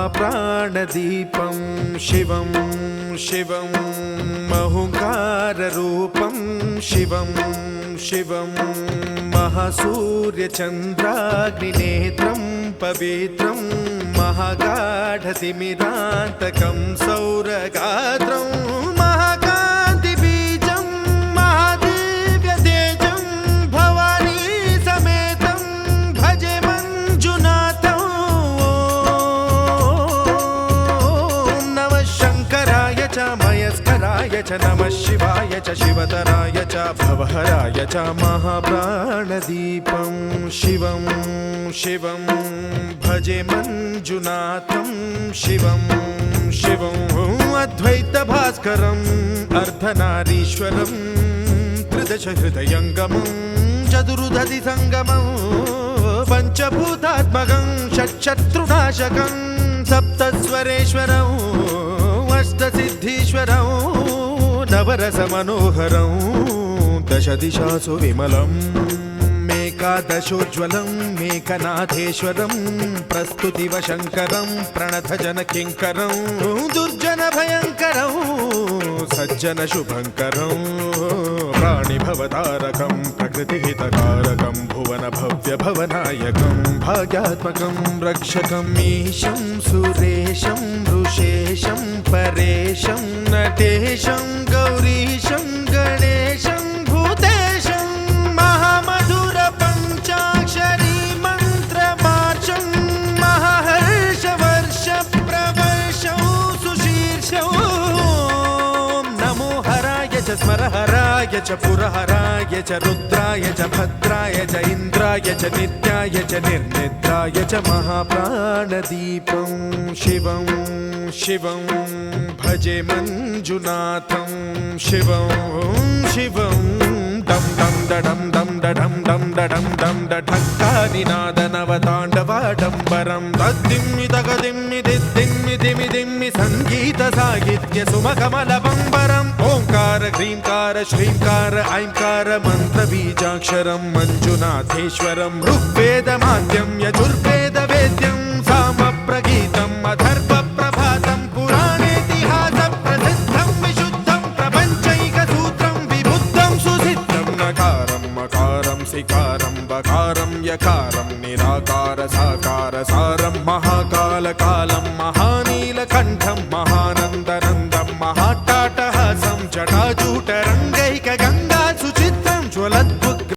महाप्राणदीपं शिवं शिवं महुङ्काररूपं शिवं शिवं महासूर्यचन्द्राग्निनेत्रं पवित्रं महागाढतिमिरान्तकं सौरगात्रं महाकान्तिबीजं महादिव्यतेजं भवानी समेतं भजे मञ्जुनाथं। ॐ नमः शङ्कराय च मयस्कराय च नमः शिवाय च शिवतराय च भवहराय च महाप्राणदीपं शिवं शिवं भजे मञ्जुनाथं शिवं शिवं अद्वैतभास्करम् अर्धनारीश्वरं त्रिदशहृदयङ्गमं चतुर्दधिसङ्गमं पञ्चभूतात्मकं षट्शत्रुनाशकं सप्तस्वरेश्वरं अष्टसिद्धीश्वरं नवरसमनोहरं दशदिशासु विमलम् एकादशोज्ज्वलं मेकनाथेश्वरं प्रस्तुतिवशङ्करं प्रणतजनकिङ्करं दुर्जनभयङ्करं सज्जनशुभङ्करं प्राणिभवतारकं प्रकृतिहितकारकं भुवनभव्यभवनायकं भाग्यात्मकं रक्षकं ईशं सुरेशं ऋषेशं परेशं नटेशं गौरीशं गणेशं भूतेशं स्मरहराय च पुरहराय च रुद्राय च भद्राय च इन्द्राय च नित्याय च निर्निद्राय च महाप्राणदीपं शिवं शिवं भजे मञ्जुनाथं शिवं शिवं डं डं डडं डं डडं डं डडं डं डढक्कानिनादनवताण्डवाडम्बरं तद्दिम्मि तगदिम्मि दिद्दिम्मि दिमि दिम्मि सङ्गीतसाहित्य सुमकमलबम्बरम् ओंकार ह्रींकार श्रींकार ऐंकार मन्त्रबीजाक्षरं मञ्जुनाथेश्वरं ऋग्वेदमाद्यं यजुर्वेदवेद्यं सामप्रगीतम् अथर्वप्रभातं पुराणेतिहासप्रसिद्धं विशुद्धं प्रपञ्चैकसूत्रं विबुद्धं सुसिद्धं नकारं मकारं सिकारं बकारं यकारं निराकार साकार सारं महाकालकालं महानीलकण्ठं महानन्दनन्दं महाट्टाटहासं जटाजु